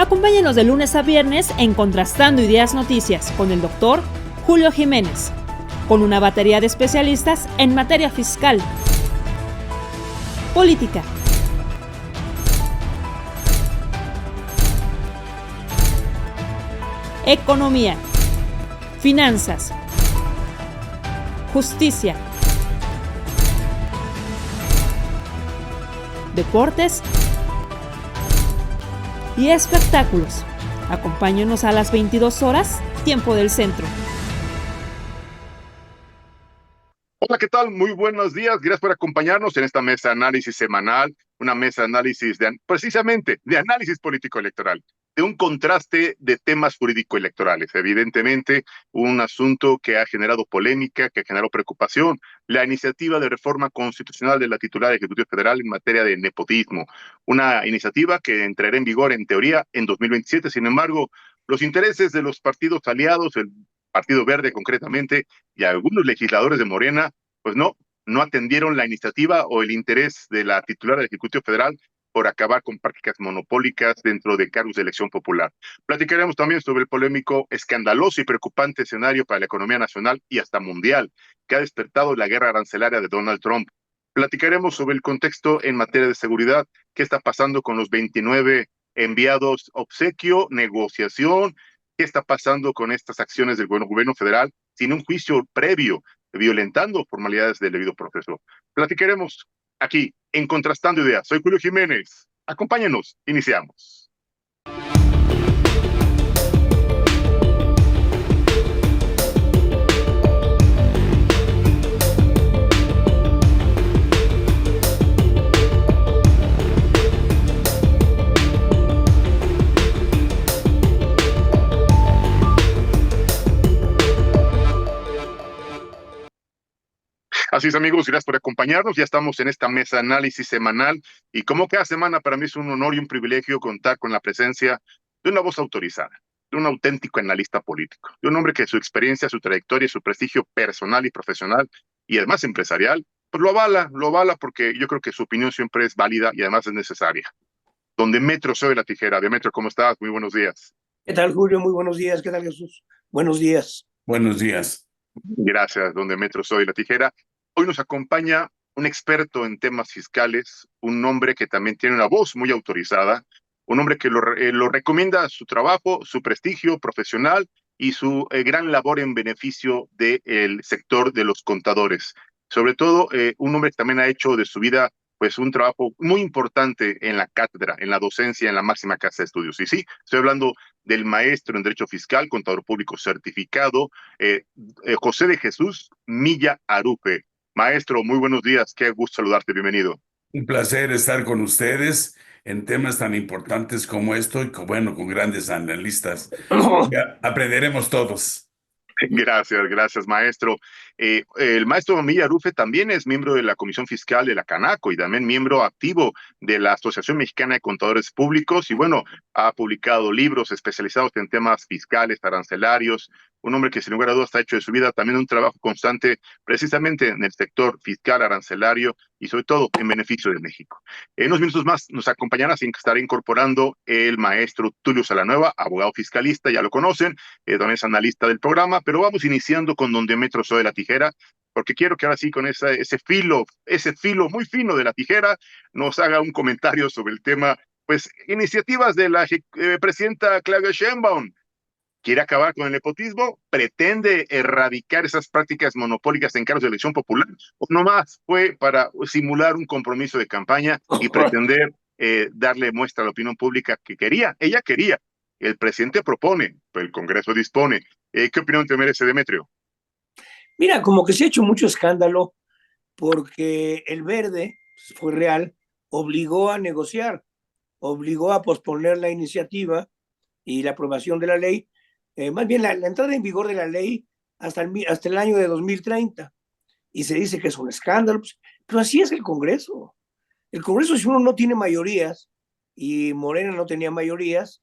Acompáñenos de lunes a viernes en Contrastando Ideas Noticias con el doctor Julio Jiménez, con una batería de especialistas en materia fiscal, política, economía, finanzas, justicia, deportes y espectáculos. Acompáñenos a las 22 horas, tiempo del centro. Hola, ¿qué tal? Muy buenos días. Gracias por acompañarnos en esta mesa de análisis semanal, una mesa de análisis precisamente de análisis político-electoral, de un contraste de temas jurídico-electorales. Evidentemente, un asunto que ha generado polémica, que ha generado preocupación, la iniciativa de reforma constitucional de la titular del Ejecutivo Federal en materia de nepotismo, una iniciativa que entrará en vigor en teoría en 2027. Sin embargo, los intereses de los partidos aliados, el Partido Verde concretamente, y algunos legisladores de Morena, pues no atendieron la iniciativa o el interés de la titular del Ejecutivo Federal por acabar con prácticas monopólicas dentro de cargos de elección popular. Platicaremos también sobre el polémico, escandaloso y preocupante escenario para la economía nacional y hasta mundial que ha despertado la guerra arancelaria de Donald Trump. Platicaremos sobre el contexto en materia de seguridad, qué está pasando con los 29 enviados obsequio, negociación, qué está pasando con estas acciones del gobierno federal sin un juicio previo, violentando formalidades del debido proceso. Platicaremos aquí en Contrastando Ideas. Soy Julio Jiménez. Acompáñenos. Iniciamos. Así es, amigos, gracias por acompañarnos. Ya estamos en esta mesa de análisis semanal y como cada semana para mí es un honor y un privilegio contar con la presencia de una voz autorizada, de un auténtico analista político, de un hombre que su experiencia, su trayectoria, su prestigio personal y profesional y además empresarial, pues lo avala porque yo creo que su opinión siempre es válida y además es necesaria. Don Demetrio Soy la Tijera. Demetrio, ¿cómo estás? Muy buenos días. ¿Qué tal, Julio? Muy buenos días. ¿Qué tal, Jesús? Buenos días. Buenos días. Gracias, don Demetrio Soy la Tijera. Hoy nos acompaña un experto en temas fiscales, un hombre que también tiene una voz muy autorizada, un hombre que lo recomienda su trabajo, su prestigio profesional y su gran labor en beneficio del sector de los contadores. Sobre todo, un hombre que también ha hecho de su vida pues un trabajo muy importante en la cátedra, en la docencia, en la máxima casa de estudios. Y sí, estoy hablando del maestro en Derecho Fiscal, contador público certificado, José de Jesús Milla Arupe. Maestro, muy buenos días, qué gusto saludarte, bienvenido. Un placer estar con ustedes en temas tan importantes como esto y con grandes analistas. Ya aprenderemos todos. Gracias, maestro. El maestro Milla Arufe también es miembro de la Comisión Fiscal de la Canaco y también miembro activo de la Asociación Mexicana de Contadores Públicos y bueno, ha publicado libros especializados en temas fiscales, arancelarios, un hombre que sin lugar a dudas ha hecho de su vida también un trabajo constante precisamente en el sector fiscal, arancelario y sobre todo en beneficio de México. En unos minutos más nos acompañará, sin que estará incorporando el maestro Tulio Salanueva, abogado fiscalista, ya lo conocen, también es analista del programa, pero vamos iniciando con don Demetrio Soy la Tijera, porque quiero que ahora sí con ese filo muy fino de la tijera, nos haga un comentario sobre el tema, pues iniciativas de la presidenta Claudia Sheinbaum. Quiere acabar con el nepotismo, pretende erradicar esas prácticas monopólicas en cargos de elección popular, o nomás fue para simular un compromiso de campaña y pretender darle muestra a la opinión pública que ella quería, el presidente propone, pues el Congreso dispone. ¿Qué opinión te merece, Demetrio? Mira, como que se ha hecho mucho escándalo porque el Verde, fue real, obligó a negociar, obligó a posponer la iniciativa y la aprobación de la ley, más bien la entrada en vigor de la ley hasta el año de 2030. Y se dice que es un escándalo, pero así es el Congreso. El Congreso, si uno no tiene mayorías, y Morena no tenía mayorías,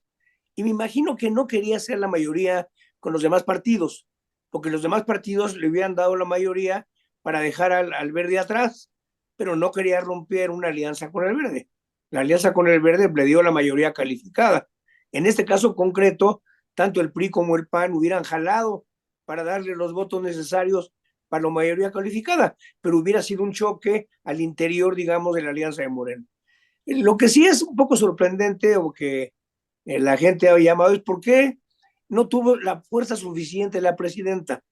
y me imagino que no quería ser la mayoría con los demás partidos, porque los demás partidos le hubieran dado la mayoría para dejar al Verde atrás, pero no quería romper una alianza con el Verde. La alianza con el Verde le dio la mayoría calificada En este caso concreto, tanto el PRI como el PAN hubieran jalado para darle los votos necesarios para la mayoría calificada, pero hubiera sido un choque al interior, digamos, de la alianza de Morena. Lo que sí es un poco sorprendente o que la gente ha llamado es por qué no tuvo la fuerza suficiente la presidenta.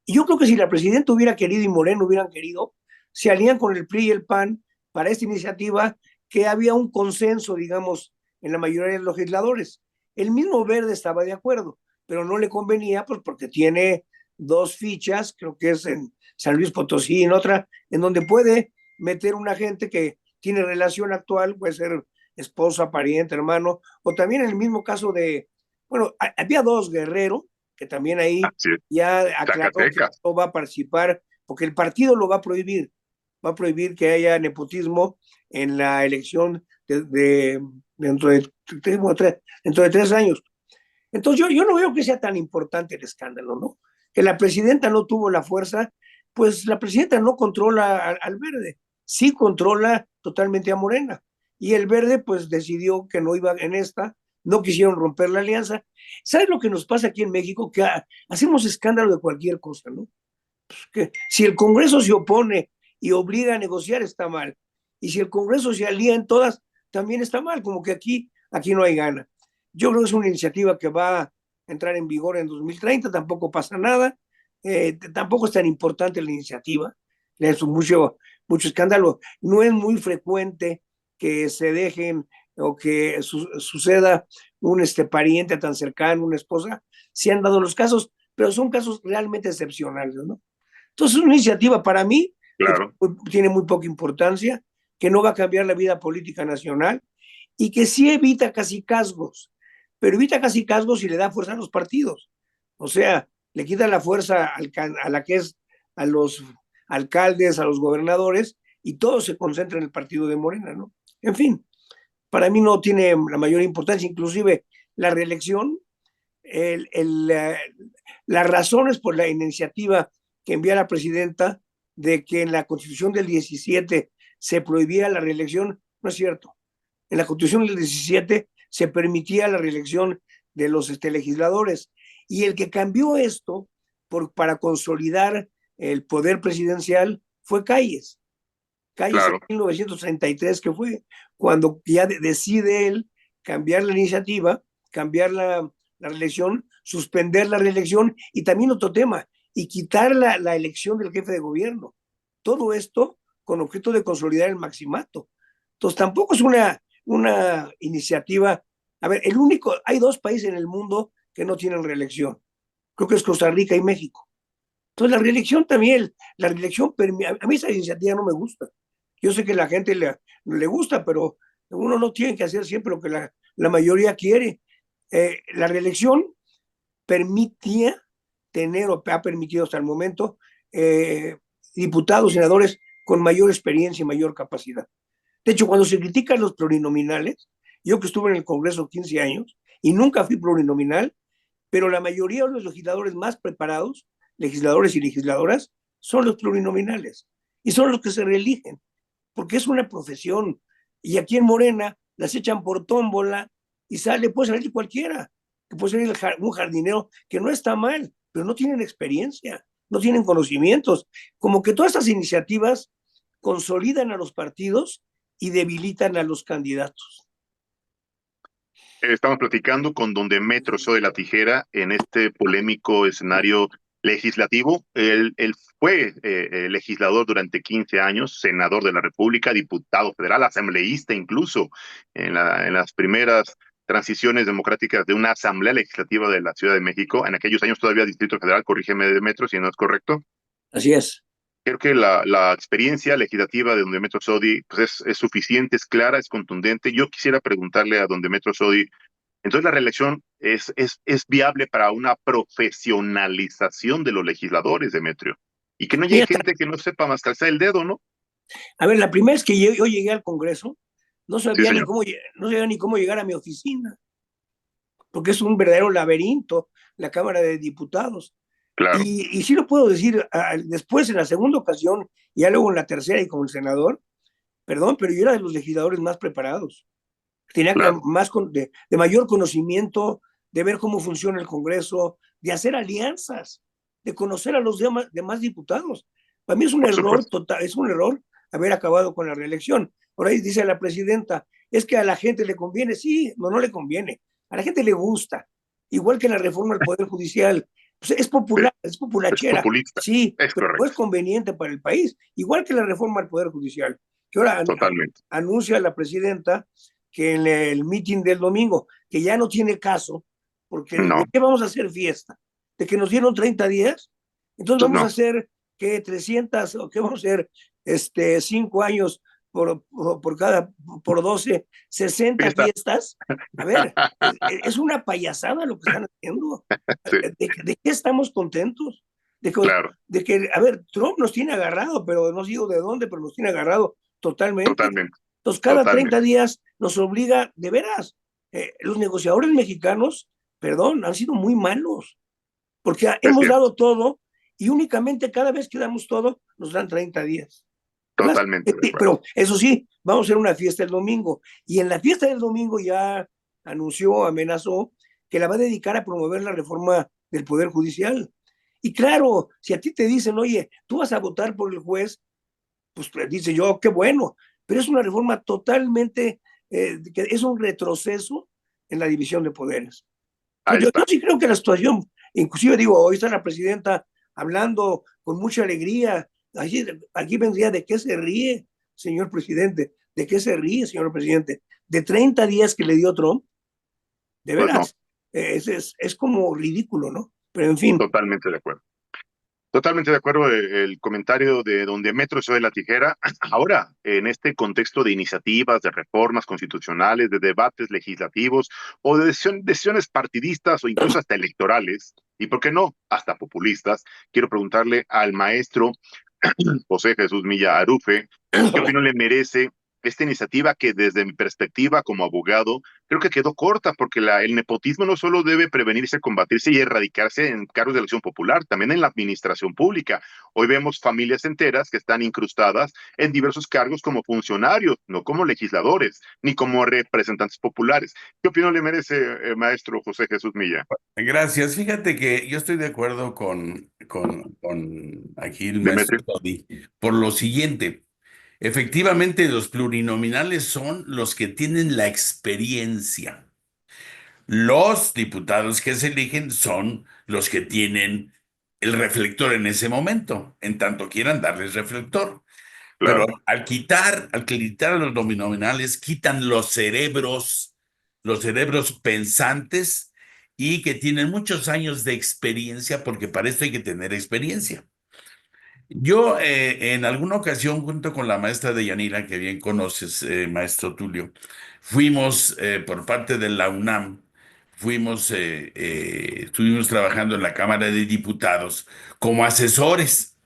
Y yo creo que si la presidenta hubiera querido y Moreno hubieran querido, se alían con el PRI y el PAN para esta iniciativa, que había un consenso, digamos, en la mayoría de los legisladores. El mismo Verde estaba de acuerdo, pero no le convenía, pues porque tiene dos fichas, creo que es en San Luis Potosí y en otra, en donde puede meter una gente que tiene relación actual, puede ser esposa, pariente, hermano, o también en el mismo caso de, bueno, había dos, Guerrero, que también ahí Así es. ya aclaró que Zacatecas. no va a participar, porque el partido lo va a prohibir que haya nepotismo en la elección dentro de 3 años. Entonces yo no veo que sea tan importante el escándalo, ¿no? Que la presidenta no tuvo la fuerza, pues la presidenta no controla al Verde, sí controla totalmente a Morena. Y el Verde pues decidió que no iba en esta, no quisieron romper la alianza. ¿Sabes lo que nos pasa aquí en México? Que hacemos escándalo de cualquier cosa, ¿no? Pues que si el Congreso se opone y obliga a negociar, está mal. Y si el Congreso se alía en todas, también está mal, como que aquí no hay gana. Yo creo que es una iniciativa que va a entrar en vigor en 2030, tampoco pasa nada, tampoco es tan importante la iniciativa, es mucho escándalo. No es muy frecuente que se dejen o que suceda un pariente tan cercano, una esposa. Se han dado los casos, pero son casos realmente excepcionales, ¿no? Entonces es una iniciativa para mí que Claro. tiene muy poca importancia, que no va a cambiar la vida política nacional y que sí evita cacicazgos, pero evita cacicazgos y le da fuerza a los partidos. O sea, le quita la fuerza a la que es a los alcaldes, a los gobernadores, y todo se concentra en el partido de Morena, ¿no? En fin, para mí no tiene la mayor importancia, inclusive la reelección, las razones por la iniciativa que envía la presidenta de que en la Constitución del 17 se prohibía la reelección, no es cierto. En la Constitución del 17 se permitía la reelección de los legisladores, y el que cambió esto para consolidar el poder presidencial fue Calles. Calles Claro. en 1933, que fue cuando ya decide él cambiar la iniciativa, cambiar la reelección, suspender la reelección, y también otro tema, y quitar la elección del jefe de gobierno. Todo esto con objeto de consolidar el maximato. Entonces tampoco es una iniciativa. A ver, hay dos países en el mundo que no tienen reelección. Creo que es Costa Rica y México. Entonces la reelección también, a mí esa iniciativa no me gusta. Yo sé que a la gente le gusta, pero uno no tiene que hacer siempre lo que la mayoría quiere. La reelección permitía tener, o ha permitido hasta el momento, diputados, senadores con mayor experiencia y mayor capacidad. De hecho, cuando se critican los plurinominales, yo que estuve en el Congreso 15 años y nunca fui plurinominal, pero la mayoría de los legisladores más preparados, legisladores y legisladoras, son los plurinominales y son los que se reeligen, porque es una profesión. Y aquí en Morena las echan por tómbola y puede salir cualquiera, que puede ser un jardinero, que no está mal, pero no tienen experiencia, no tienen conocimientos. Como que todas estas iniciativas consolidan a los partidos y debilitan a los candidatos. Estamos platicando con don Demetrio Ochoa de la Tijera en este polémico escenario legislativo. Él fue legislador durante 15 años, senador de la República, diputado federal, asambleísta incluso en las primeras transiciones democráticas de una asamblea legislativa de la Ciudad de México. En aquellos años todavía Distrito Federal, corrígeme, Demetrio, si no es correcto. Así es. Creo que la experiencia legislativa de don Demetrio Ochoa pues es suficiente, es clara, es contundente. Yo quisiera preguntarle a don Demetrio Ochoa, entonces la reelección es viable para una profesionalización de los legisladores, Demetrio, y que no llegue gente que no sepa más calzar el dedo, ¿no? A ver, la primera vez que yo llegué al Congreso, no sabía, Sí, no sabía ni cómo llegar a mi oficina, porque es un verdadero laberinto, la Cámara de Diputados. claro. Y sí lo puedo decir, después en la segunda ocasión, y ya luego en la tercera y como el senador, perdón, pero yo era de los legisladores más preparados. tenía que claro, de mayor conocimiento, de ver cómo funciona el Congreso, de hacer alianzas, de conocer a los demás diputados. Para mí es un por error supuesto. total, es un error haber acabado con la reelección. Por ahí dice la presidenta, es que a la gente le conviene. Sí, no le conviene. A la gente le gusta. Igual que la reforma del Poder Judicial. Pues es Sí, popular, es es populachera, populista, sí, es pero no es correcto, conveniente para el país. Igual que la reforma del Poder Judicial, que ahora totalmente. anuncia la presidenta que en el meeting del domingo, que ya no tiene caso, porque ¿de No, qué vamos a hacer fiesta? ¿De que nos dieron 30 días? Entonces vamos a no, hacer que 300, o qué vamos a hacer, 5 años por 12, 60 fiesta. fiestas. A ver, es una payasada lo que están haciendo. Sí, ¿De qué estamos contentos? De que, claro, de que, a ver, Trump nos tiene agarrado, pero no digo de dónde, pero nos tiene agarrado totalmente. totalmente, Entonces, cada 30 totalmente. días nos obliga, de veras, los negociadores mexicanos, perdón, han sido muy malos, porque Es hemos cierto, dado todo y únicamente cada vez que damos todo nos dan 30 días. Además, totalmente de acuerdo. pero eso sí, vamos a hacer una fiesta el domingo. Y en la fiesta del domingo ya anunció, amenazó que la va a dedicar a promover la reforma del Poder Judicial. Y claro, si a ti te dicen, oye, tú vas a votar por el juez, pues dice yo, qué bueno, pero es una reforma totalmente, que es un retroceso en la división de poderes. Ahí Yo está. sí creo que la situación, inclusive digo, hoy está la presidenta hablando con mucha alegría. Aquí vendría de qué se ríe, señor presidente, de qué se ríe, señor presidente, de 30 días que le dio Trump, de Pues no, veras, es como ridículo, ¿no? Pero en fin, totalmente de acuerdo. Totalmente de acuerdo el comentario de donde Metro de la tijera. Ahora, en este contexto de iniciativas, de reformas constitucionales, de debates legislativos o de decisiones partidistas o incluso hasta electorales, y por qué no, hasta populistas, quiero preguntarle al maestro José Jesús Milla Arufe, ¿qué opinión le merece esta iniciativa que desde mi perspectiva como abogado creo que quedó corta porque el nepotismo no solo debe prevenirse, combatirse y erradicarse en cargos de elección popular, también en la administración pública. Hoy vemos familias enteras que están incrustadas en diversos cargos como funcionarios, no como legisladores, ni como representantes populares. ¿Qué opinión le merece, maestro José Jesús Milla? Gracias. Fíjate que yo estoy de acuerdo con aquí el maestro Demetrio, Todi por lo siguiente. Efectivamente, los plurinominales son los que tienen la experiencia. Los diputados que se eligen son los que tienen el reflector en ese momento, en tanto quieran darles reflector. Pero claro, al quitar a los nominales, quitan los cerebros pensantes y que tienen muchos años de experiencia, porque para esto hay que tener experiencia. Yo en alguna ocasión, junto con la maestra de Yanira, que bien conoces, maestro Tulio, fuimos por parte de la UNAM, estuvimos trabajando en la Cámara de Diputados como asesores.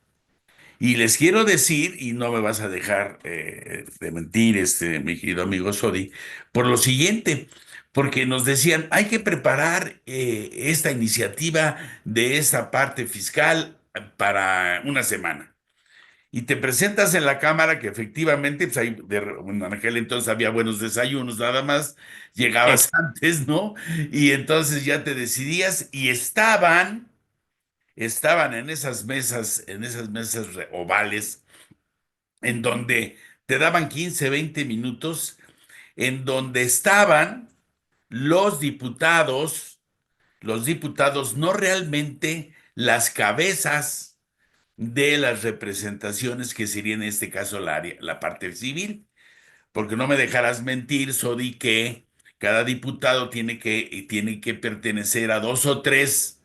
Y les quiero decir, y no me vas a dejar de mentir, mi querido amigo Sodi, por lo siguiente, porque nos decían, hay que preparar esta iniciativa de esta parte fiscal para una semana. Y te presentas en la Cámara, que efectivamente, pues en aquel entonces había buenos desayunos, nada más, llegabas antes, ¿no? Y entonces ya te decidías y estaban en esas mesas ovales, en donde te daban 15, 20 minutos, en donde estaban los diputados, los diputados, no realmente las cabezas de las representaciones que sería en este caso la parte civil, porque no me dejarás mentir, Sodi, que cada diputado tiene que pertenecer a dos o tres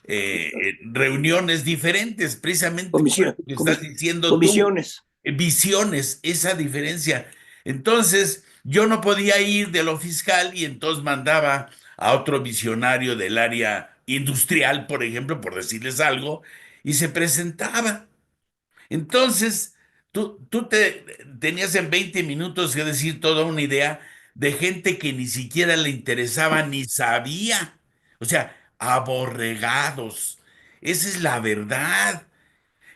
reuniones diferentes, precisamente por comisión, lo que estás diciendo tú, comisiones. visiones, esa diferencia. Entonces, yo no podía ir de lo fiscal y entonces mandaba a otro visionario del área industrial, por ejemplo, por decirles algo, y se presentaba. Entonces, tú tenías en 20 minutos que decir toda una idea de gente que ni siquiera le interesaba ni sabía. O sea, aborregados. Esa es la verdad.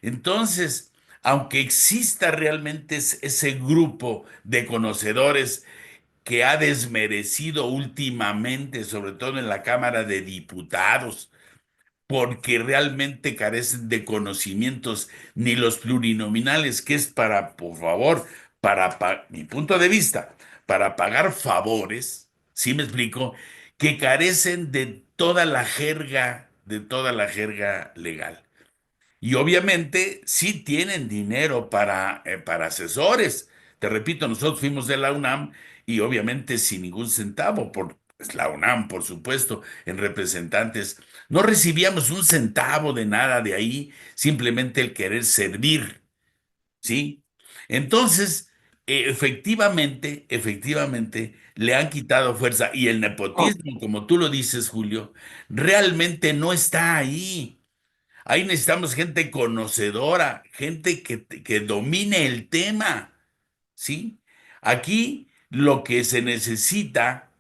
Entonces, aunque exista realmente ese grupo de conocedores que ha desmerecido últimamente, sobre todo en la Cámara de Diputados, porque realmente carecen de conocimientos ni los plurinominales, que es para, por favor, mi punto de vista, para pagar favores, ¿sí me explico? Que carecen de toda la jerga legal. Y obviamente sí tienen dinero para asesores. Te repito, nosotros fuimos de la UNAM y obviamente sin ningún centavo, por pues, la UNAM, por supuesto, en representantes. No recibíamos un centavo de nada de ahí, simplemente el querer servir, ¿sí? Entonces, efectivamente, le han quitado fuerza y el Oh, nepotismo, como tú lo dices, Julio, realmente no está ahí. Ahí necesitamos gente conocedora, gente que domine el tema, ¿sí? Aquí lo que se necesita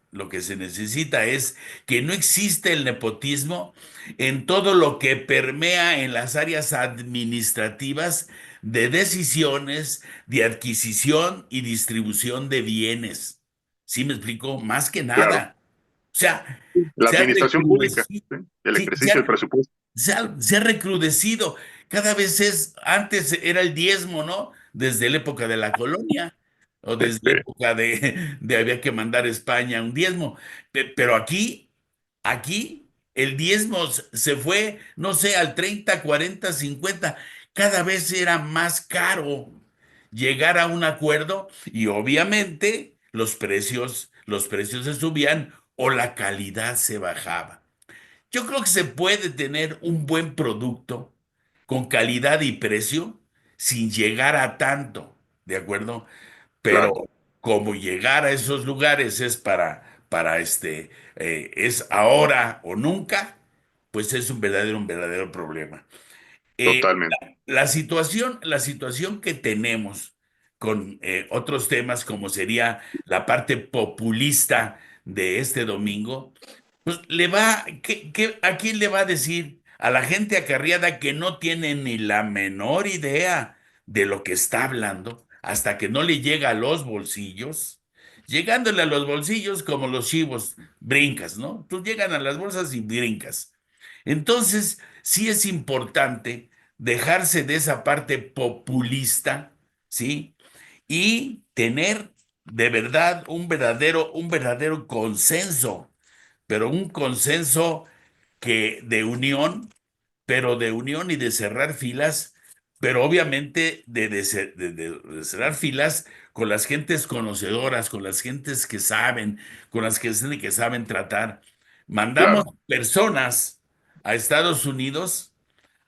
es que no existe el nepotismo en todo lo que permea en las áreas administrativas de decisiones, de adquisición y distribución de bienes. ¿Sí me explico? Más que Claro. nada. O sea, La se ha administración pública, recrudecido. ¿sí? El Sí, ejercicio del presupuesto. se ha recrudecido. Cada vez antes era el diezmo, ¿no? Desde la época de la colonia, o desde la Este, época de había que mandar a España un diezmo. Pero aquí, el diezmo se fue, no sé, al 30, 40, 50. Cada vez era más caro llegar a un acuerdo y obviamente los precios se subían o la calidad se bajaba. Yo creo que se puede tener un buen producto con calidad y precio sin llegar a tanto, ¿de acuerdo? Pero claro, como llegar a esos lugares es es ahora o nunca, pues es un verdadero problema. totalmente. La situación que tenemos con otros temas como sería la parte populista de este domingo, pues ¿a quién le va a decir? A la gente acarreada que no tiene ni la menor idea de lo que está hablando, hasta que no le llega a los bolsillos, llegándole a los bolsillos como los chivos, brincas, ¿no? Tú llegan a las bolsas y brincas. Entonces, sí es importante dejarse de esa parte populista, ¿sí? Y tener de verdad un verdadero consenso, pero un consenso de unión, pero de unión y de cerrar filas, pero obviamente de cerrar filas con las gentes conocedoras, con las gentes que saben, con las que saben tratar. Mandamos Claro, personas a Estados Unidos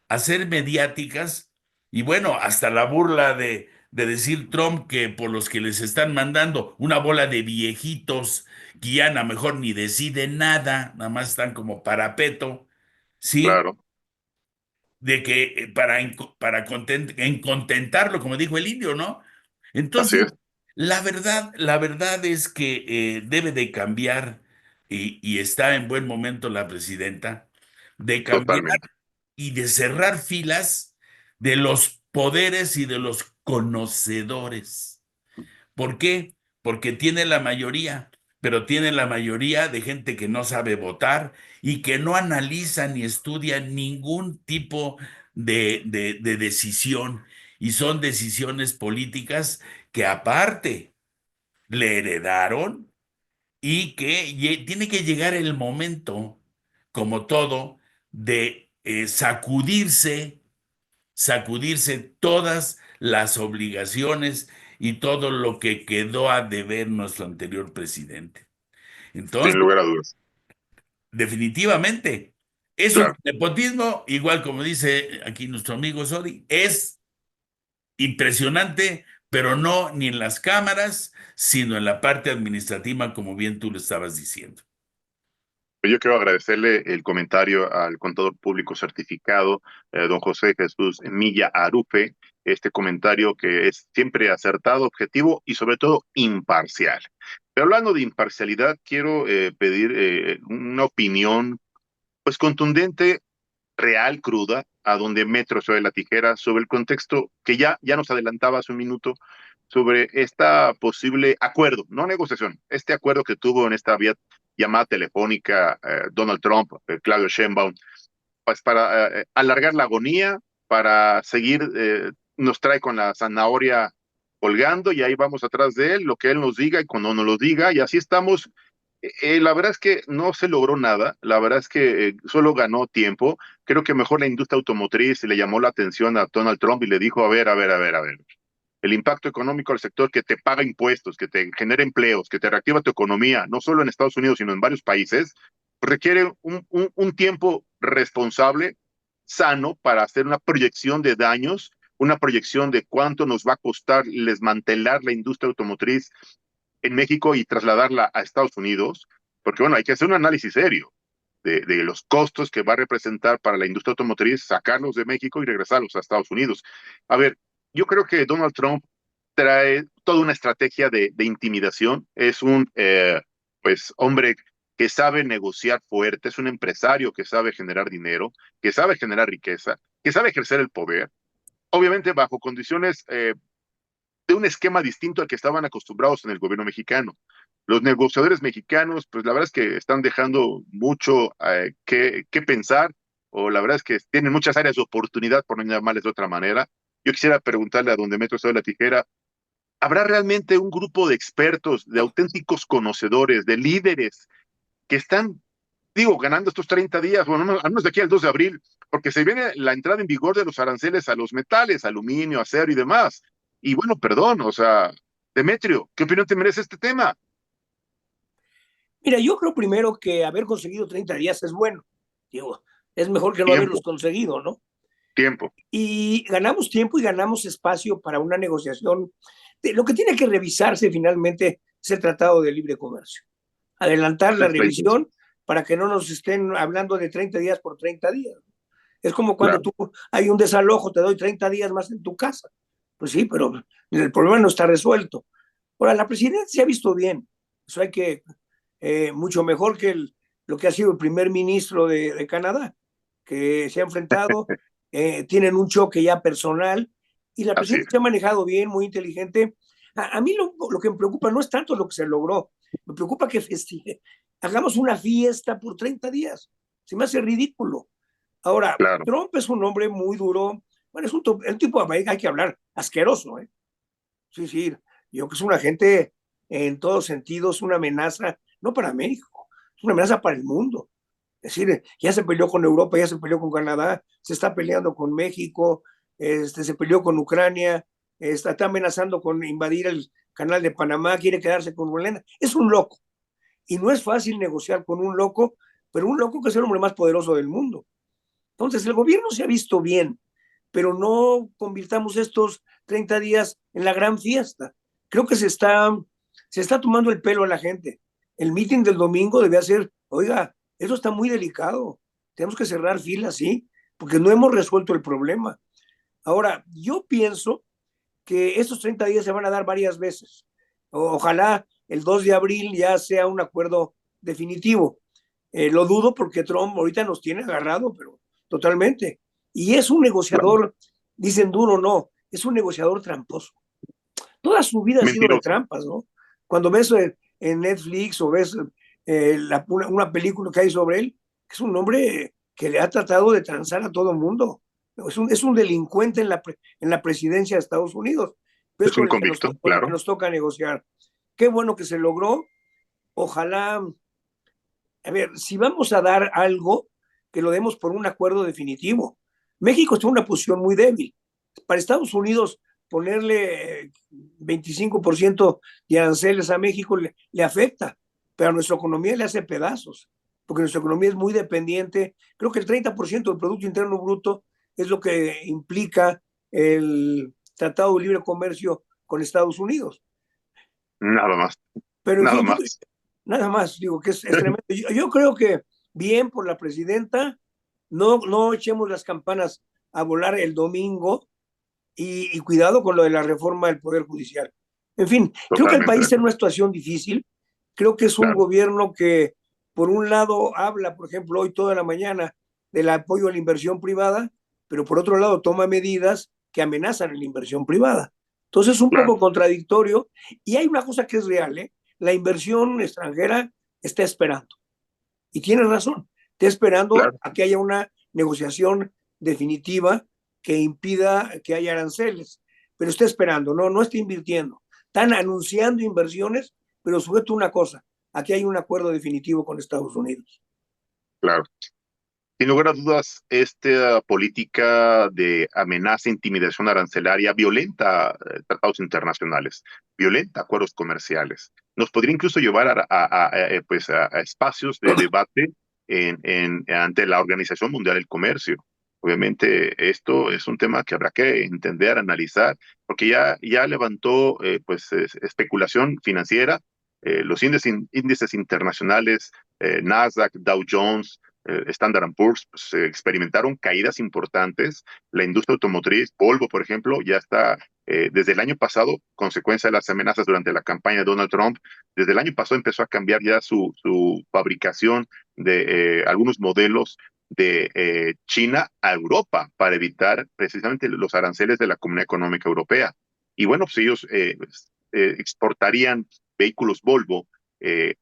a ser mediáticas y bueno, hasta la burla de decir Trump que por los que les están mandando una bola de viejitos que ya a lo mejor ni deciden nada, nada más están como parapeto, ¿sí? claro. De que en contentarlo, como dijo el indio, ¿no? Así Entonces, es, la verdad es que debe de cambiar y está en buen momento la presidenta de cambiar totalmente. y de cerrar filas de los poderes y de los conocedores. ¿Por qué? Porque tiene la mayoría, pero tiene la mayoría de gente que no sabe votar y que no analiza ni estudia ningún tipo de decisión. Y son decisiones políticas que aparte le heredaron y que tiene que llegar el momento, como todo, de sacudirse todas las obligaciones y todo lo que quedó a deber nuestro anterior presidente. Sin Entonces, lugar a dudas. definitivamente, es un Claro. nepotismo, igual como dice aquí nuestro amigo Sodi, es impresionante, pero no ni en las cámaras, sino en la parte administrativa, como bien tú lo estabas diciendo. Yo quiero agradecerle el comentario al contador público certificado, don José Jesús Milla Arufe, este comentario que es siempre acertado, objetivo y sobre todo imparcial. Pero hablando de imparcialidad, quiero pedir una opinión pues contundente, real, cruda, a donde Metro sobre la tijera, sobre el contexto que ya nos adelantaba hace un minuto sobre esta posible acuerdo, no negociación, este acuerdo que tuvo en esta vía llamada telefónica Donald Trump, Claudio Sheinbaum, pues para alargar la agonía, para seguir, nos trae con la zanahoria colgando y ahí vamos atrás de él, lo que él nos diga y cuando nos lo diga, y así estamos. La verdad es que no se logró nada, la verdad es que solo ganó tiempo. Creo que mejor la industria automotriz le llamó la atención a Donald Trump y le dijo, a ver, el impacto económico al sector que te paga impuestos, que te genera empleos, que te reactiva tu economía, no solo en Estados Unidos, sino en varios países, requiere un tiempo responsable, sano, para hacer una proyección de daños, una proyección de cuánto nos va a costar desmantelar la industria automotriz en México y trasladarla a Estados Unidos, porque bueno, hay que hacer un análisis serio de los costos que va a representar para la industria automotriz sacarlos de México y regresarlos a Estados Unidos. A ver, yo creo que Donald Trump trae toda una estrategia de intimidación. Es un pues hombre que sabe negociar fuerte, es un empresario que sabe generar dinero, que sabe generar riqueza, que sabe ejercer el poder, obviamente bajo condiciones de un esquema distinto al que estaban acostumbrados en el gobierno mexicano. Los negociadores mexicanos, pues la verdad es que están dejando mucho que pensar, o la verdad es que tienen muchas áreas de oportunidad, por no llamarles de otra manera. Yo quisiera preguntarle a don Demetrio Soy la Tijera, ¿habrá realmente un grupo de expertos, de auténticos conocedores, de líderes que están, digo, ganando estos 30 días, bueno, al menos de aquí al 2 de abril, porque se viene la entrada en vigor de los aranceles a los metales, aluminio, acero y demás? Y bueno, perdón, o sea, Demetrio, ¿qué opinión te merece este tema? Mira, yo creo primero que haber conseguido 30 días es bueno. Digo, es mejor que no haberlos Tiempo, conseguido, ¿no? tiempo. Y ganamos tiempo y ganamos espacio para una negociación. Lo que tiene que revisarse finalmente es el Tratado de Libre Comercio. Adelantar la revisión para que no nos estén hablando de 30 días por 30 días. Es como cuando Claro. hay un desalojo, te doy 30 días más en tu casa. Pues sí, pero el problema no está resuelto. Ahora, la presidenta se ha visto bien. Eso hay que, mucho mejor que lo que ha sido el primer ministro de Canadá, que se ha enfrentado, tienen un choque ya personal, y la Así presidenta es. se ha manejado bien, muy inteligente. A mí lo que me preocupa no es tanto lo que se logró, me preocupa que hagamos una fiesta por 30 días. Se me hace ridículo. Ahora, Claro. Trump es un hombre muy duro, bueno, es un tipo, hay que hablar, asqueroso, ¿eh? Sí, sí, yo creo que es una gente en todos sentidos, una amenaza, no para México, es una amenaza para el mundo. Es decir, ya se peleó con Europa, ya se peleó con Canadá, se está peleando con México, se peleó con Ucrania, está amenazando con invadir el canal de Panamá, quiere quedarse con Bolena. Es un loco. Y no es fácil negociar con un loco, pero un loco que es el hombre más poderoso del mundo. Entonces, el gobierno se ha visto bien, pero no convirtamos estos 30 días en la gran fiesta. Creo que se está tomando el pelo a la gente. El meeting del domingo debe ser, oiga, eso está muy delicado, tenemos que cerrar filas, ¿sí? Porque no hemos resuelto el problema. Ahora, yo pienso que estos 30 días se van a dar varias veces. Ojalá el 2 de abril ya sea un acuerdo definitivo. Lo dudo porque Trump ahorita nos tiene agarrado, pero totalmente. Y es un Claro. negociador, dicen duro, no, es un negociador tramposo. Toda su vida ha sido de Mentiroso. trampas, ¿no? Cuando ves en Netflix o ves una película que hay sobre él, es un hombre que le ha tratado de transar a todo el mundo. Es un delincuente en la presidencia de Estados Unidos. Es Es con un el, que nos, convicto, con el que claro. nos toca negociar. Qué bueno que se logró. Ojalá, a ver, si vamos a dar algo, que lo demos por un acuerdo definitivo. México está en una posición muy débil. Para Estados Unidos, ponerle 25% de aranceles a México le afecta, pero a nuestra economía le hace pedazos, porque nuestra economía es muy dependiente. Creo que el 30% del Producto Interno Bruto es lo que implica el Tratado de Libre Comercio con Estados Unidos. Nada más, Pero en nada fin, más. nada más, digo que es tremendo. Yo creo que bien por la presidenta, no echemos las campanas a volar el domingo y cuidado con lo de la reforma del Poder Judicial. En fin, creo que el Totalmente país de está en acuerdo. una situación difícil. Creo que es un Claro. gobierno que, por un lado, habla, por ejemplo, hoy toda la mañana del apoyo a la inversión privada, pero por otro lado toma medidas que amenazan a la inversión privada. Entonces es un Claro, poco contradictorio y hay una cosa que es real, ¿eh? La inversión extranjera está esperando y tiene razón, está esperando claro. a que haya una negociación definitiva que impida que haya aranceles, pero está esperando, no está invirtiendo. Están anunciando inversiones, pero sujeto a una cosa, aquí hay un acuerdo definitivo con Estados Unidos. Claro. Sin lugar a dudas, esta política de amenaza, intimidación arancelaria violenta tratados internacionales, violenta acuerdos comerciales. Nos podría incluso llevar pues a espacios de debate ante la Organización Mundial del Comercio. Obviamente, esto es un tema que habrá que entender, analizar, porque ya levantó pues especulación financiera, los índices internacionales, Nasdaq, Dow Jones, Standard Poor's, pues, experimentaron caídas importantes. La industria automotriz, Volvo, por ejemplo, ya está desde el año pasado, consecuencia de las amenazas durante la campaña de Donald Trump, desde el año pasado empezó a cambiar ya su fabricación de algunos modelos de China a Europa para evitar precisamente los aranceles de la Comunidad Económica Europea. Y bueno, pues ellos exportarían vehículos Volvo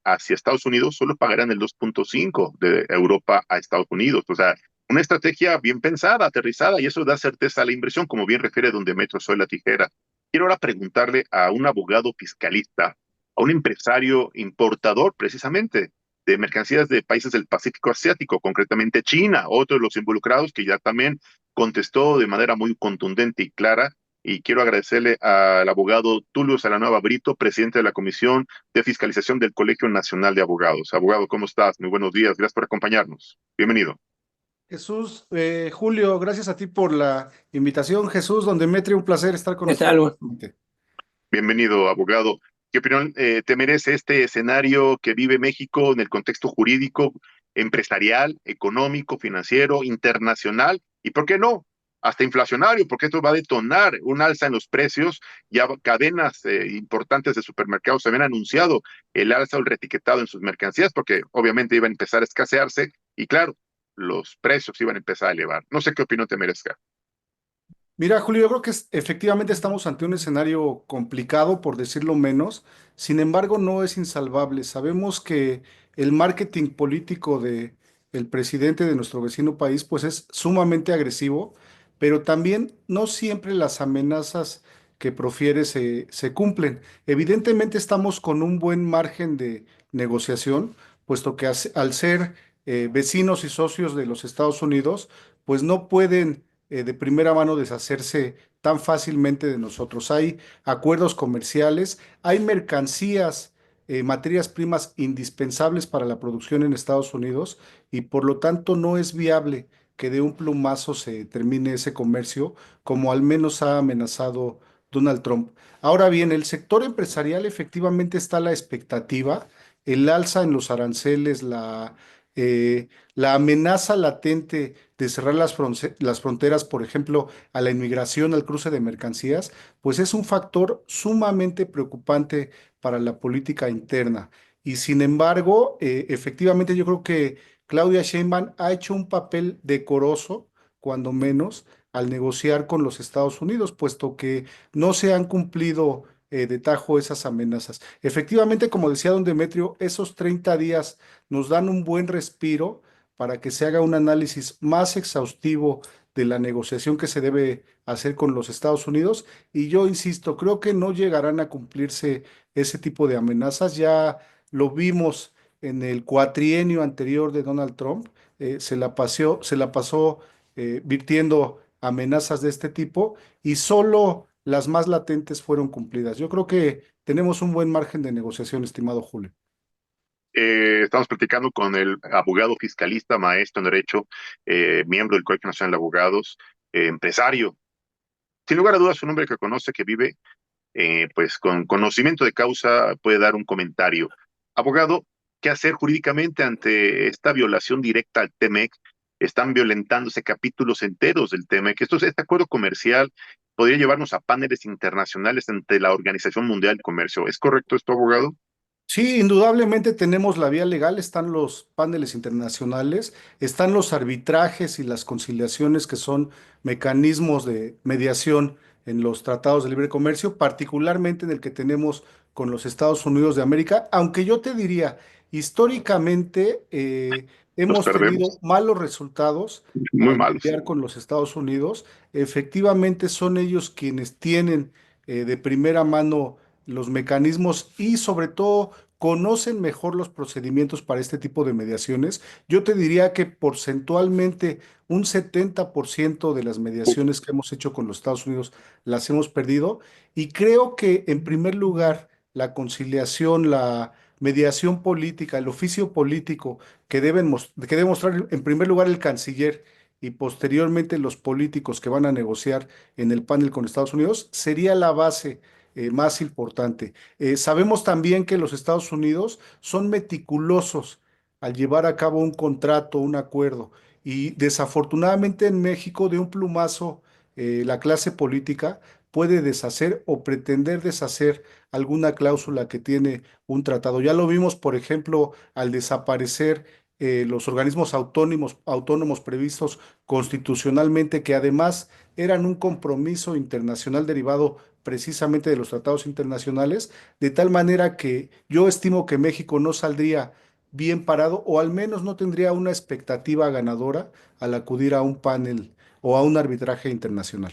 hacia Estados Unidos, solo pagarán el 2.5 de Europa a Estados Unidos. O sea, una estrategia bien pensada, aterrizada, y eso da certeza a la inversión, como bien refiere don Demetrio Soy la Tijera. Quiero ahora preguntarle a un abogado fiscalista, a un empresario importador precisamente de mercancías de países del Pacífico Asiático, concretamente China, otro de los involucrados que ya también contestó de manera muy contundente y clara. Y quiero agradecerle al abogado Tulio Salanueva Brito, presidente de la Comisión de Fiscalización del Colegio Nacional de Abogados. Abogado, ¿cómo estás? Muy buenos días. Gracias por acompañarnos. Bienvenido. Jesús, Julio, gracias a ti por la invitación. Jesús, don Demetrio, un placer estar con ¿Qué ustedes. tal? Bienvenido, abogado. ¿Qué opinión te merece este escenario que vive México en el contexto jurídico, empresarial, económico, financiero, internacional y, por qué no, hasta inflacionario? Porque esto va a detonar un alza en los precios. Ya cadenas importantes de supermercados se habían anunciado el alza o el reetiquetado en sus mercancías porque obviamente iban a empezar a escasearse y, claro, los precios iban a empezar a elevar. No sé qué opinión te merezca. Mira, Julio, yo creo que efectivamente estamos ante un escenario complicado, por decirlo menos. Sin embargo, no es insalvable. Sabemos que el marketing político de el presidente de nuestro vecino país, pues es sumamente agresivo, pero también no siempre las amenazas que profiere se cumplen. Evidentemente estamos con un buen margen de negociación, puesto que al ser vecinos y socios de los Estados Unidos, pues no pueden de primera mano deshacerse tan fácilmente de nosotros. Hay acuerdos comerciales, hay mercancías, materias primas indispensables para la producción en Estados Unidos y por lo tanto no es viable que de un plumazo se termine ese comercio, como al menos ha amenazado Donald Trump. Ahora bien, el sector empresarial efectivamente está a la expectativa, el alza en los aranceles, la amenaza latente de cerrar las fronteras, por ejemplo, a la inmigración, al cruce de mercancías, pues es un factor sumamente preocupante para la política interna. Y sin embargo, efectivamente yo creo que Claudia Sheinbaum ha hecho un papel decoroso, cuando menos, al negociar con los Estados Unidos, puesto que no se han cumplido de tajo esas amenazas. Efectivamente, como decía don Demetrio, esos 30 días nos dan un buen respiro para que se haga un análisis más exhaustivo de la negociación que se debe hacer con los Estados Unidos. Y yo insisto, creo que no llegarán a cumplirse ese tipo de amenazas. Ya lo vimos en el cuatrienio anterior de Donald Trump. Se la pasó virtiendo amenazas de este tipo y solo las más latentes fueron cumplidas. Yo creo que tenemos un buen margen de negociación, estimado Julio. Estamos platicando con el abogado fiscalista, maestro en Derecho, miembro del Colegio Nacional de Abogados, empresario. Sin lugar a dudas, un hombre que conoce, que vive, pues con conocimiento de causa puede dar un comentario. Abogado, ¿qué hacer jurídicamente ante esta violación directa al TEMEC? Están violentándose capítulos enteros del TEMEC. Este acuerdo comercial podría llevarnos a paneles internacionales ante la Organización Mundial del Comercio. ¿Es correcto esto, abogado? Sí, indudablemente tenemos la vía legal, están los paneles internacionales, están los arbitrajes y las conciliaciones que son mecanismos de mediación en los tratados de libre comercio, particularmente en el que tenemos con los Estados Unidos de América, aunque yo te diría, históricamente Nos hemos tenido perdemos malos resultados muy al malos. lidiar con los Estados Unidos. Efectivamente son ellos quienes tienen de primera mano los mecanismos y sobre todo conocen mejor los procedimientos para este tipo de mediaciones. Yo te diría que porcentualmente un 70% de las mediaciones que hemos hecho con los Estados Unidos las hemos perdido y creo que en primer lugar la conciliación, la mediación política, el oficio político que debe mostrar en primer lugar el canciller y posteriormente los políticos que van a negociar en el panel con Estados Unidos sería la base más importante. Sabemos también que los Estados Unidos son meticulosos al llevar a cabo un contrato, un acuerdo, y desafortunadamente en México de un plumazo la clase política puede deshacer o pretender deshacer alguna cláusula que tiene un tratado. Ya lo vimos, por ejemplo, al desaparecer los organismos autónomos previstos constitucionalmente, que además eran un compromiso internacional derivado precisamente de los tratados internacionales, de tal manera que yo estimo que México no saldría bien parado o al menos no tendría una expectativa ganadora al acudir a un panel o a un arbitraje internacional.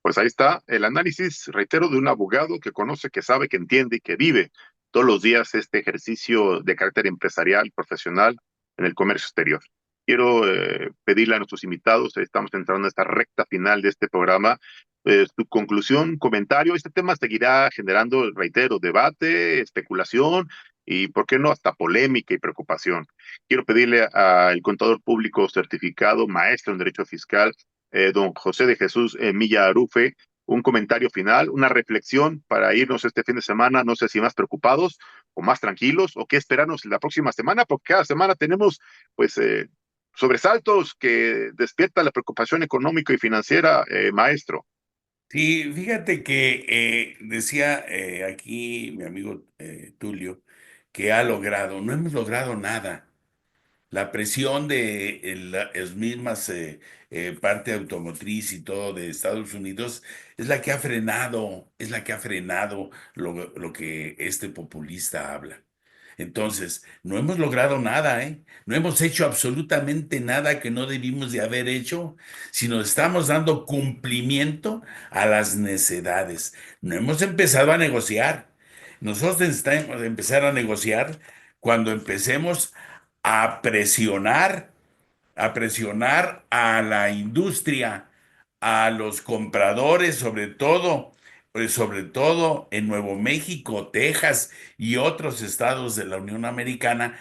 Pues ahí está el análisis, reitero, de un abogado que conoce, que sabe, que entiende y que vive todos los días este ejercicio de carácter empresarial, profesional en el comercio exterior. Quiero pedirle a nuestros invitados, estamos entrando en esta recta final de este programa, su conclusión, comentario. Este tema seguirá generando, reitero, debate, especulación y, ¿por qué no?, hasta polémica y preocupación. Quiero pedirle al contador público certificado, maestro en Derecho Fiscal, don José de Jesús Milla Arufe, un comentario final, una reflexión para irnos este fin de semana, no sé si más preocupados o más tranquilos, o qué esperarnos la próxima semana, porque cada semana tenemos pues sobresaltos que despiertan la preocupación económica y financiera, maestro. Sí, fíjate que decía aquí mi amigo Tulio que no hemos logrado nada. La presión de las mismas parte automotriz y todo de Estados Unidos es la que ha frenado lo que este populista habla. Entonces, no hemos logrado nada, ¿eh? No hemos hecho absolutamente nada que no debimos de haber hecho, sino estamos dando cumplimiento a las necedades. No hemos empezado a negociar. Nosotros necesitamos empezar a negociar cuando empecemos a presionar, a presionar a la industria, a los compradores, sobre todo en Nuevo México, Texas y otros estados de la Unión Americana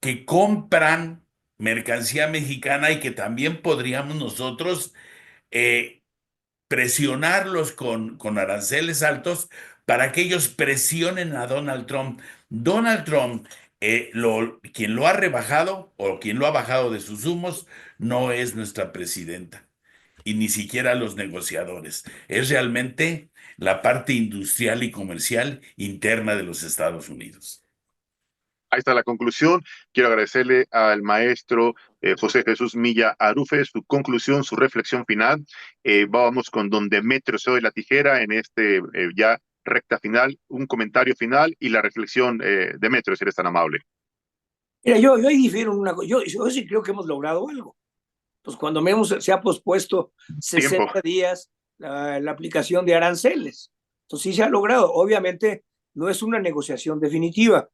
que compran mercancía mexicana y que también podríamos nosotros eh, presionarlos con aranceles altos para que ellos presionen a Donald Trump. Donald Trump, quien lo ha rebajado o quien lo ha bajado de sus humos, no es nuestra presidenta y ni siquiera los negociadores. Es realmente la parte industrial y comercial interna de los Estados Unidos. Ahí está la conclusión. Quiero agradecerle al maestro José Jesús Milla Arufe su conclusión, su reflexión final. Vamos con don Demetrio Soy de la Tijera en este ya recta final, un comentario final y la reflexión, Demetrio, si eres tan amable. Mira, yo ahí difiero en una cosa. Yo sí creo que hemos logrado algo. Pues cuando menos se ha pospuesto 60 Tiempo. días la aplicación de aranceles. Entonces sí se ha logrado. Obviamente no es una negociación definitiva.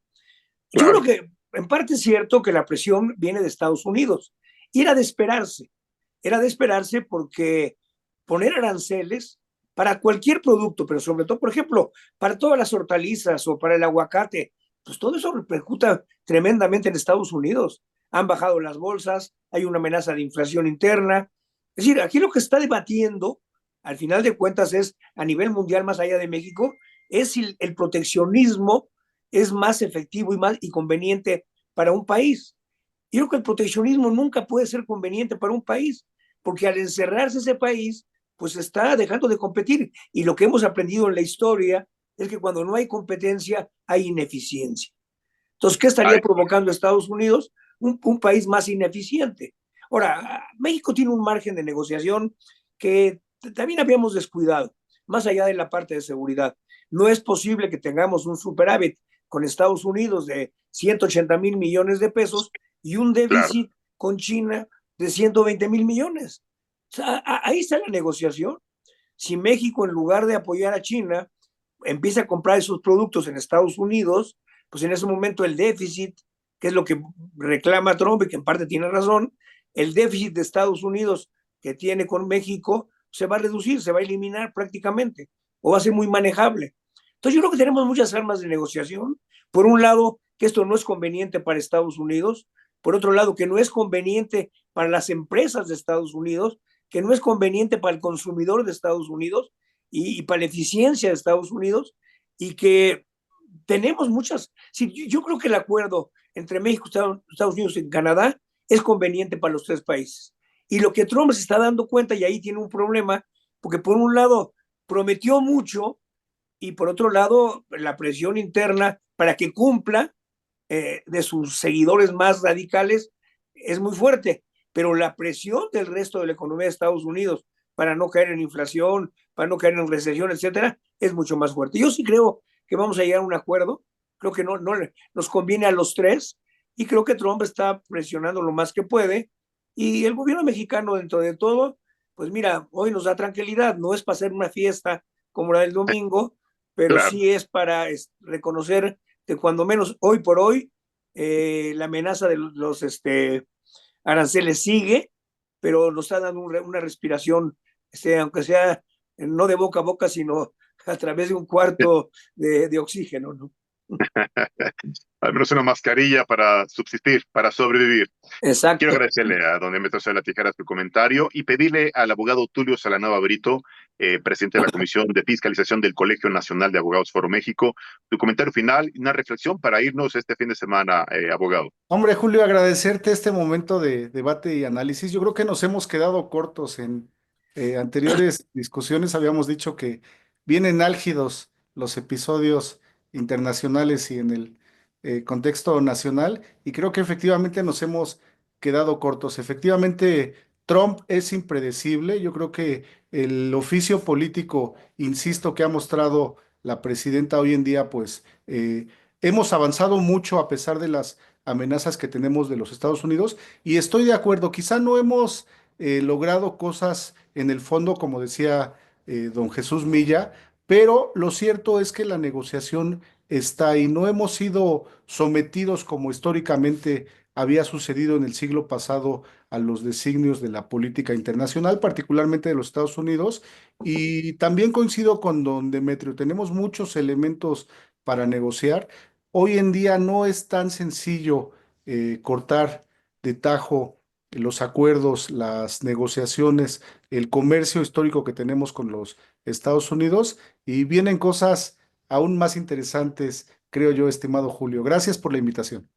Yo Claro. creo que en parte es cierto que la presión viene de Estados Unidos. Y era de esperarse porque poner aranceles para cualquier producto, pero sobre todo, por ejemplo, para todas las hortalizas o para el aguacate, pues todo eso repercuta tremendamente en Estados Unidos. Han bajado las bolsas, hay una amenaza de inflación interna. Es decir, aquí lo que se está debatiendo, al final de cuentas, es a nivel mundial, más allá de México, es si el proteccionismo es más efectivo y conveniente para un país. Yo creo que el proteccionismo nunca puede ser conveniente para un país, porque al encerrarse ese país, pues está dejando de competir. Y lo que hemos aprendido en la historia es que cuando no hay competencia, hay ineficiencia. Entonces, ¿qué estaría provocando Estados Unidos? País más ineficiente. Ahora, México tiene un margen de negociación que también habíamos descuidado, más allá de la parte de seguridad. No es posible que tengamos un superávit con Estados Unidos de 180,000 millones de pesos y un déficit con China de 120,000 millones. O sea, ahí está la negociación. Si México, en lugar de apoyar a China, empieza a comprar esos productos en Estados Unidos, pues en ese momento el déficit, que es lo que reclama Trump y que en parte tiene razón, el déficit de Estados Unidos que tiene con México se va a reducir, se va a eliminar prácticamente, o va a ser muy manejable. Entonces yo creo que tenemos muchas armas de negociación. Por un lado, que esto no es conveniente para Estados Unidos. Por otro lado, que no es conveniente para las empresas de Estados Unidos, que no es conveniente para el consumidor de Estados Unidos y para la eficiencia de Estados Unidos, y que tenemos muchas. Sí, yo creo que el acuerdo entre México, Estados Unidos y Canadá es conveniente para los tres países. Y lo que Trump se está dando cuenta, y ahí tiene un problema, porque por un lado prometió mucho y por otro lado la presión interna para que cumpla de sus seguidores más radicales es muy fuerte, pero la presión del resto de la economía de Estados Unidos para no caer en inflación, para no caer en recesión, etcétera, es mucho más fuerte. Yo sí creo que vamos a llegar a un acuerdo, creo que no nos conviene a los tres, y creo que Trump está presionando lo más que puede, y el gobierno mexicano, dentro de todo, pues mira, hoy nos da tranquilidad, no es para hacer una fiesta como la del domingo, pero sí es para reconocer que cuando menos hoy por hoy la amenaza de los aranceles sigue, pero nos está dando una respiración, aunque sea no de boca a boca, sino a través de un cuarto de oxígeno, ¿no? Al menos una mascarilla para subsistir, para sobrevivir. Exacto. Quiero agradecerle a don Demetrio Sala Tijera su comentario y pedirle al abogado Tulio Salanova Brito, presidente de la Comisión de Fiscalización del Colegio Nacional de Abogados Foro México, su comentario final y una reflexión para irnos este fin de semana, abogado. Hombre, Julio, agradecerte este momento de debate y análisis. Yo creo que nos hemos quedado cortos en anteriores discusiones. Habíamos dicho que vienen álgidos los episodios internacionales y en el contexto nacional, y creo que efectivamente nos hemos quedado cortos. Efectivamente, Trump es impredecible. Yo creo que el oficio político, insisto, que ha mostrado la presidenta hoy en día, pues hemos avanzado mucho a pesar de las amenazas que tenemos de los Estados Unidos, y estoy de acuerdo, quizá no hemos logrado cosas en el fondo, como decía don Jesús Milla, pero lo cierto es que la negociación está y no hemos sido sometidos como históricamente había sucedido en el siglo pasado a los designios de la política internacional, particularmente de los Estados Unidos, y también coincido con don Demetrio, tenemos muchos elementos para negociar. Hoy en día no es tan sencillo cortar de tajo los acuerdos, las negociaciones, el comercio histórico que tenemos con los Estados Unidos, y vienen cosas aún más interesantes, creo yo, estimado Julio. Gracias por la invitación.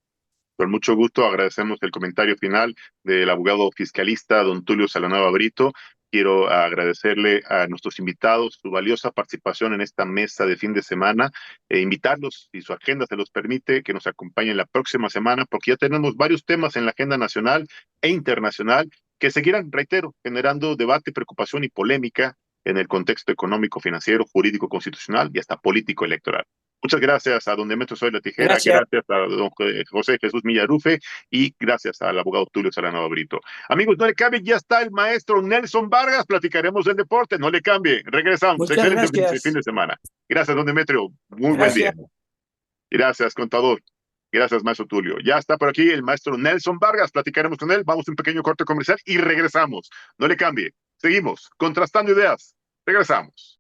Con mucho gusto agradecemos el comentario final del abogado fiscalista don Tulio Salanova Brito. Quiero agradecerle a nuestros invitados su valiosa participación en esta mesa de fin de semana e invitarlos, si su agenda se los permite, que nos acompañen la próxima semana, porque ya tenemos varios temas en la agenda nacional e internacional que seguirán, reitero, generando debate, preocupación y polémica en el contexto económico, financiero, jurídico, constitucional y hasta político electoral. Muchas gracias a don Demetrio Soy Tijera, gracias a don José Jesús Millarufe y gracias al abogado Tulio Salanova Brito. Amigos, no le cambie, ya está el maestro Nelson Vargas, platicaremos del deporte, no le cambie, regresamos. Muchas excelente gracias. Fin de semana. Gracias, don Demetrio, muy buen día. Gracias, contador. Gracias, maestro Tulio. Ya está por aquí el maestro Nelson Vargas, platicaremos con él, vamos a un pequeño corte comercial y regresamos. No le cambie, seguimos contrastando ideas, regresamos.